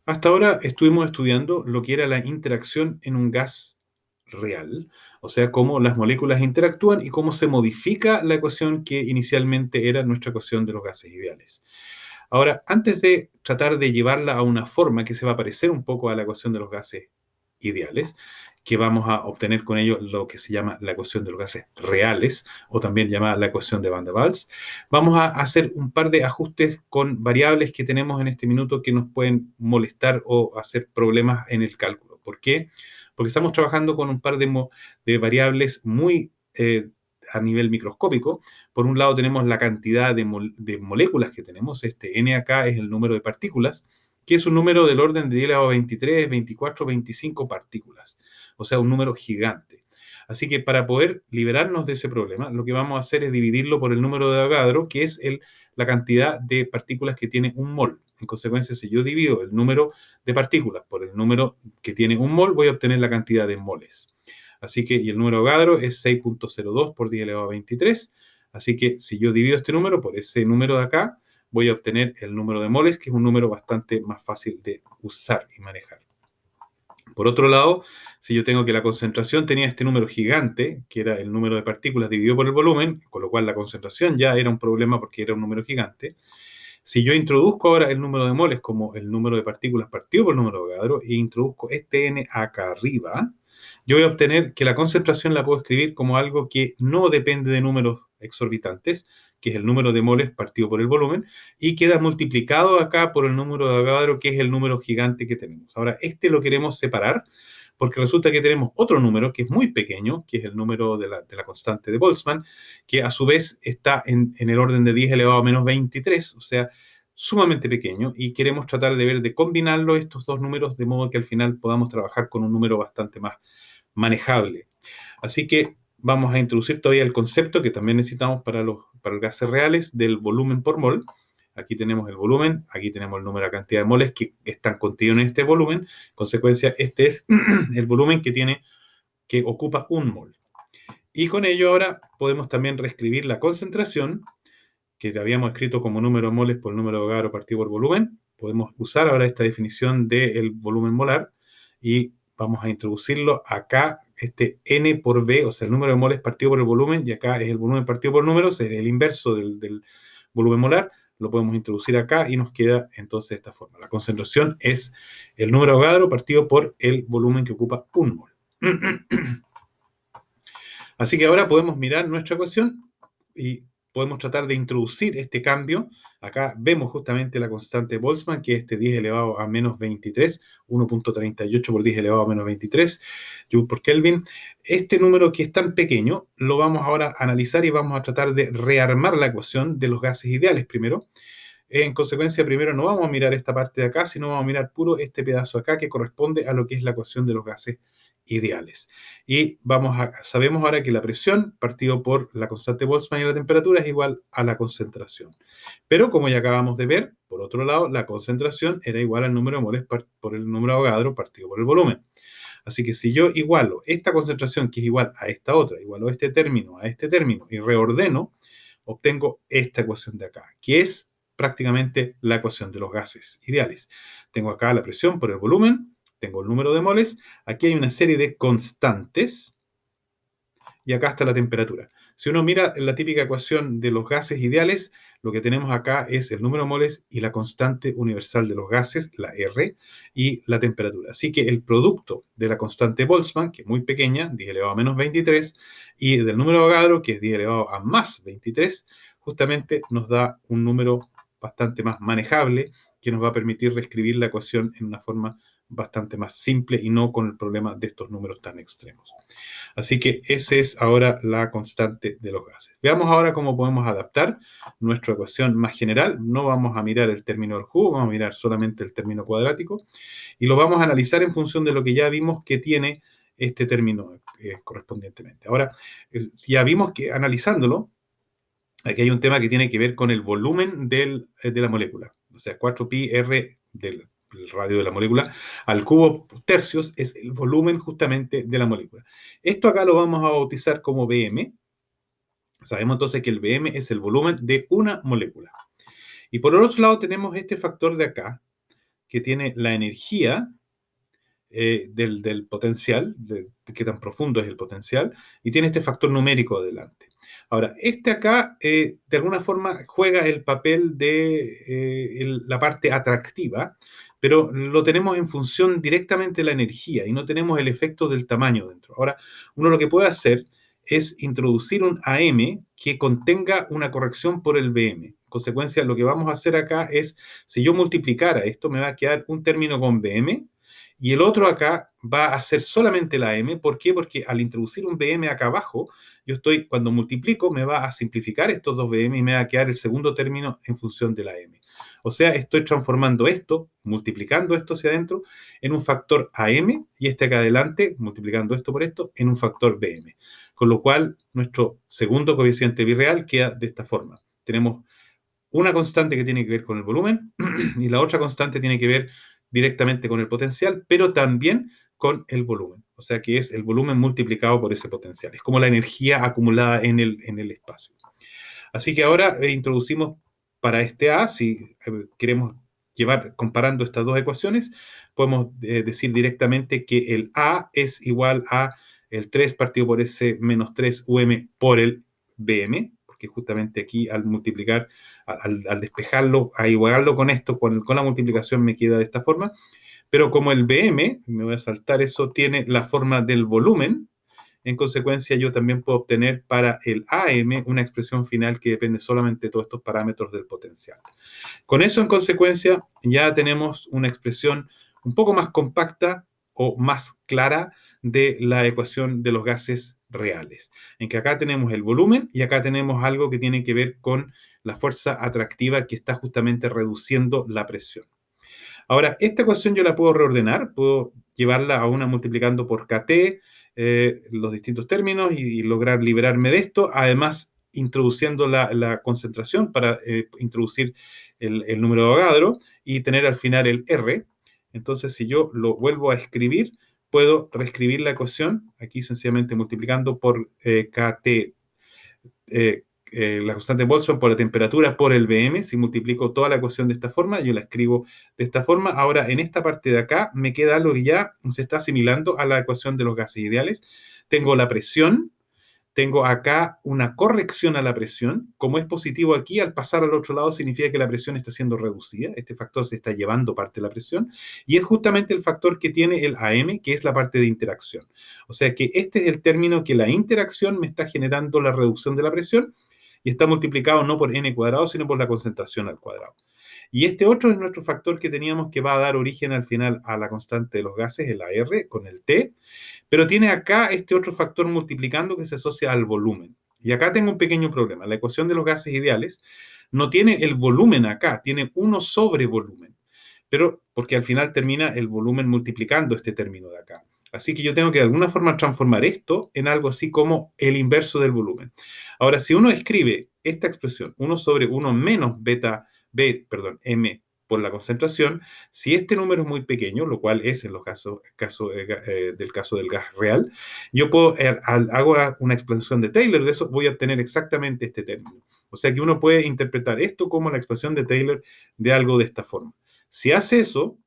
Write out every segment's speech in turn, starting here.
Hasta ahora estuvimos estudiando lo que era la interacción en un gas real, o sea, cómo las moléculas interactúan y cómo se modifica la ecuación que inicialmente era nuestra ecuación de los gases ideales. Ahora, antes de tratar de llevarla a una forma que se va a parecer un poco a la ecuación de los gases ideales, que vamos a obtener con ello lo que se llama la ecuación de los gases reales, o también llamada la ecuación de Van der Waals, vamos a hacer un par de ajustes con variables que tenemos en este minuto que nos pueden molestar o hacer problemas en el cálculo. ¿Por qué? Porque estamos trabajando con un par de variables muy a nivel microscópico. Por un lado tenemos la cantidad de moléculas que tenemos, este n acá es el número de partículas, que es un número del orden de 10 elevado a 23, 24, 25 partículas, o sea, un número gigante. Así que para poder liberarnos de ese problema, lo que vamos a hacer es dividirlo por el número de Avogadro, que es la cantidad de partículas que tiene un mol. En consecuencia, si yo divido el número de partículas por el número que tiene un mol, voy a obtener la cantidad de moles. Así que, y el número de Avogadro es 6.02 por 10 elevado a 23. Así que si yo divido este número por ese número de acá, voy a obtener el número de moles, que es un número bastante más fácil de usar y manejar. Por otro lado, si yo tengo que la concentración tenía este número gigante, que era el número de partículas dividido por el volumen, con lo cual la concentración ya era un problema porque era un número gigante. Si yo introduzco ahora el número de moles como el número de partículas partido por el número de Avogadro e introduzco este n acá arriba, yo voy a obtener que la concentración la puedo escribir como algo que no depende de números exorbitantes, que es el número de moles partido por el volumen, y queda multiplicado acá por el número de Avogadro, que es el número gigante que tenemos. Ahora, este lo queremos separar porque resulta que tenemos otro número que es muy pequeño, que es el número de la constante de Boltzmann, que a su vez está en el orden de 10 elevado a menos 23, o sea, sumamente pequeño, y queremos tratar de ver de combinarlo estos dos números de modo que al final podamos trabajar con un número bastante más manejable. Así que vamos a introducir todavía el concepto que también necesitamos para los gases reales del volumen por mol. Aquí tenemos el volumen, aquí tenemos el número de cantidad de moles que están contenidos en este volumen. En consecuencia, este es el volumen que ocupa un mol. Y con ello ahora podemos también reescribir la concentración, que habíamos escrito como número de moles por el número de Avogadro partido por volumen. Podemos usar ahora esta definición del volumen molar y vamos a introducirlo acá, este n por v, o sea, el número de moles partido por el volumen, y acá es el volumen partido por números, es el inverso del volumen molar, lo podemos introducir acá y nos queda entonces de esta forma. La concentración es el número de Avogadro partido por el volumen que ocupa un mol. Así que ahora podemos mirar nuestra ecuación y podemos tratar de introducir este cambio. Acá vemos justamente la constante de Boltzmann, que es este 10 elevado a menos 23, 1.38 por 10 elevado a menos 23 Joule por Kelvin. Este número que es tan pequeño lo vamos ahora a analizar y vamos a tratar de rearmar la ecuación de los gases ideales primero. En consecuencia, primero no vamos a mirar esta parte de acá, sino vamos a mirar puro este pedazo acá que corresponde a lo que es la ecuación de los gases ideales. Y sabemos ahora que la presión partido por la constante Boltzmann y la temperatura es igual a la concentración. Pero como ya acabamos de ver, por otro lado, la concentración era igual al número de moles por el número de Avogadro partido por el volumen. Así que si yo igualo esta concentración, que es igual a esta otra, igualo este término a este término y reordeno, obtengo esta ecuación de acá, que es prácticamente la ecuación de los gases ideales. Tengo acá la presión por el volumen, tengo el número de moles, aquí hay una serie de constantes y acá está la temperatura. Si uno mira la típica ecuación de los gases ideales, lo que tenemos acá es el número de moles y la constante universal de los gases, la R, y la temperatura. Así que el producto de la constante Boltzmann, que es muy pequeña, 10 elevado a menos 23, y del número de Avogadro, que es 10 elevado a más 23, justamente nos da un número bastante más manejable que nos va a permitir reescribir la ecuación en una forma bastante más simple y no con el problema de estos números tan extremos. Así que esa es ahora la constante de los gases. Veamos ahora cómo podemos adaptar nuestra ecuación más general. No vamos a mirar el término del cubo, vamos a mirar solamente el término cuadrático y lo vamos a analizar en función de lo que ya vimos que tiene este término correspondientemente. Ahora, ya vimos que analizándolo, aquí hay un tema que tiene que ver con el volumen de la molécula. O sea, 4pi r del radio de la molécula al cubo tercios es el volumen justamente de la molécula. Esto acá lo vamos a bautizar como Bm. Sabemos entonces que el Bm es el volumen de una molécula. Y por el otro lado tenemos este factor de acá, que tiene la energía del potencial, de qué tan profundo es el potencial, y tiene este factor numérico adelante. Ahora, este acá, de alguna forma, juega el papel de la parte atractiva, pero lo tenemos en función directamente de la energía y no tenemos el efecto del tamaño dentro. Ahora, uno lo que puede hacer es introducir un AM que contenga una corrección por el BM. En consecuencia, lo que vamos a hacer acá es, si yo multiplicara esto, me va a quedar un término con BM, y el otro acá va a ser solamente la M. ¿Por qué? Porque al introducir un BM acá abajo, cuando multiplico, me va a simplificar estos dos BM y me va a quedar el segundo término en función de la M. O sea, estoy transformando esto, multiplicando esto hacia adentro, en un factor AM, y este acá adelante, multiplicando esto por esto, en un factor BM. Con lo cual, nuestro segundo coeficiente birreal queda de esta forma. Tenemos una constante que tiene que ver con el volumen y la otra constante tiene que ver directamente con el potencial, pero también con el volumen. O sea que es el volumen multiplicado por ese potencial. Es como la energía acumulada en el espacio. Así que ahora introducimos para este A, si queremos llevar comparando estas dos ecuaciones, podemos decir directamente que el A es igual a el 3 partido por S menos 3 UM por el BM, porque justamente aquí al multiplicar, al despejarlo, a igualarlo con esto, con la multiplicación me queda de esta forma, pero como el BM, me voy a saltar eso, tiene la forma del volumen, en consecuencia yo también puedo obtener para el AM una expresión final que depende solamente de todos estos parámetros del potencial. Con eso, en consecuencia, ya tenemos una expresión un poco más compacta o más clara de la ecuación de los gases reales, en que acá tenemos el volumen y acá tenemos algo que tiene que ver con la fuerza atractiva que está justamente reduciendo la presión. Ahora, esta ecuación yo la puedo reordenar, puedo llevarla a una multiplicando por KT, los distintos términos y lograr liberarme de esto, además introduciendo la concentración para introducir el número de Avogadro y tener al final el R. Entonces, si yo lo vuelvo a escribir, puedo reescribir la ecuación, aquí sencillamente multiplicando por KT, la constante de Boltzmann por la temperatura por el BM. Si multiplico toda la ecuación de esta forma, yo la escribo de esta forma. Ahora, en esta parte de acá, me queda algo que ya se está asimilando a la ecuación de los gases ideales. Tengo la presión, tengo acá una corrección a la presión. Como es positivo aquí, al pasar al otro lado significa que la presión está siendo reducida. Este factor se está llevando parte de la presión. Y es justamente el factor que tiene el AM, que es la parte de interacción. O sea que este es el término que la interacción me está generando la reducción de la presión, y está multiplicado no por n cuadrado, sino por la concentración al cuadrado. Y este otro es nuestro factor que teníamos que va a dar origen al final a la constante de los gases, el R, con el T, pero tiene acá este otro factor multiplicando que se asocia al volumen. Y acá tengo un pequeño problema. La ecuación de los gases ideales no tiene el volumen acá, tiene 1 sobre volumen, pero porque al final termina el volumen multiplicando este término de acá. Así que yo tengo que de alguna forma transformar esto en algo así como el inverso del volumen. Ahora, si uno escribe esta expresión, 1 sobre 1 menos m por la concentración, si este número es muy pequeño, lo cual es en los del caso del gas real, yo puedo, hago una expansión de Taylor, de eso voy a obtener exactamente este término. O sea que uno puede interpretar esto como la expansión de Taylor de algo de esta forma. Si hace eso,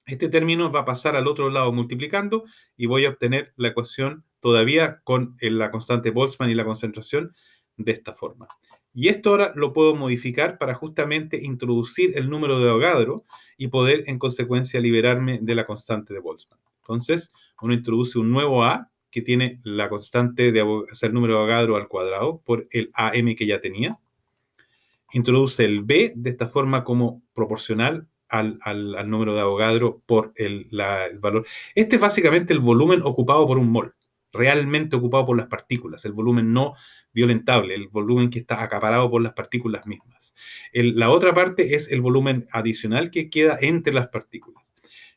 este término va a pasar al otro lado multiplicando y voy a obtener la ecuación todavía con la constante Boltzmann y la concentración de esta forma. Y esto ahora lo puedo modificar para justamente introducir el número de Avogadro y poder en consecuencia liberarme de la constante de Boltzmann. Entonces, uno introduce un nuevo A que tiene la constante de el número de Avogadro al cuadrado por el AM que ya tenía. Introduce el B de esta forma como proporcional al número de Avogadro por el valor. Este es básicamente el volumen ocupado por un mol, realmente ocupado por las partículas, el volumen no violentable, el volumen que está acaparado por las partículas mismas. La otra parte es el volumen adicional que queda entre las partículas.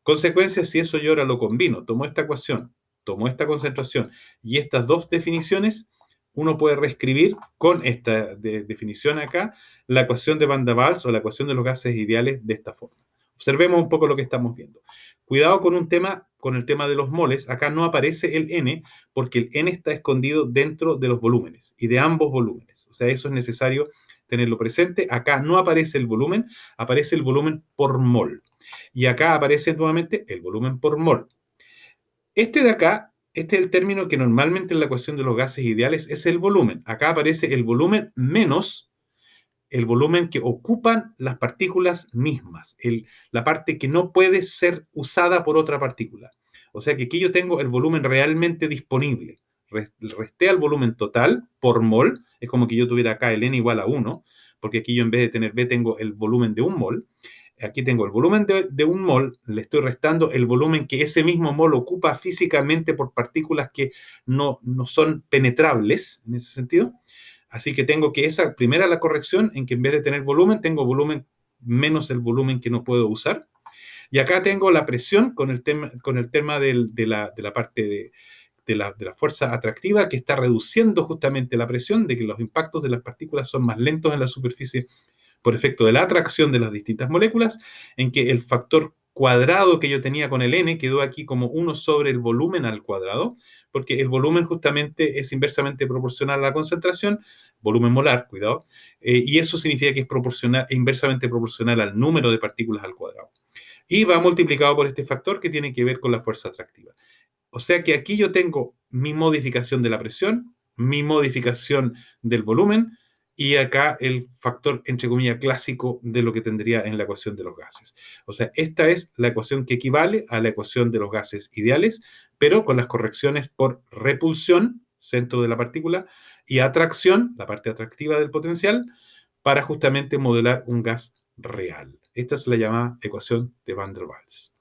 Consecuencia, si eso yo ahora lo combino, tomo esta ecuación, tomo esta concentración y estas dos definiciones, uno puede reescribir con esta definición acá la ecuación de Van der Waals o la ecuación de los gases ideales de esta forma. Observemos un poco lo que estamos viendo. Cuidado con el tema de los moles. Acá no aparece el N porque el N está escondido dentro de los volúmenes y de ambos volúmenes. O sea, eso es necesario tenerlo presente. Acá no aparece el volumen, aparece el volumen por mol. Y acá aparece nuevamente el volumen por mol. Este de acá, este es el término que normalmente en la ecuación de los gases ideales es el volumen. Acá aparece el volumen menos el volumen que ocupan las partículas mismas, la parte que no puede ser usada por otra partícula. O sea que aquí yo tengo el volumen realmente disponible. Resté al volumen total por mol, es como que yo tuviera acá el n igual a 1, porque aquí yo en vez de tener B tengo el volumen de un mol. Aquí tengo el volumen de un mol, le estoy restando el volumen que ese mismo mol ocupa físicamente por partículas que no son penetrables en ese sentido. Así que tengo que esa primera la corrección en que en vez de tener volumen, tengo volumen menos el volumen que no puedo usar. Y acá tengo la presión con el tema de la parte de la fuerza atractiva que está reduciendo justamente la presión, de que los impactos de las partículas son más lentos en la superficie por efecto de la atracción de las distintas moléculas, en que el factor cuadrado que yo tenía con el n quedó aquí como 1 sobre el volumen al cuadrado, porque el volumen justamente es inversamente proporcional a la concentración, volumen molar, cuidado, y eso significa que es inversamente proporcional al número de partículas al cuadrado. Y va multiplicado por este factor que tiene que ver con la fuerza atractiva. O sea que aquí yo tengo mi modificación de la presión, mi modificación del volumen y acá el factor, entre comillas, clásico de lo que tendría en la ecuación de los gases. O sea, esta es la ecuación que equivale a la ecuación de los gases ideales, pero con las correcciones por repulsión, centro de la partícula, y atracción, la parte atractiva del potencial, para justamente modelar un gas real. Esta es la llamada ecuación de Van der Waals.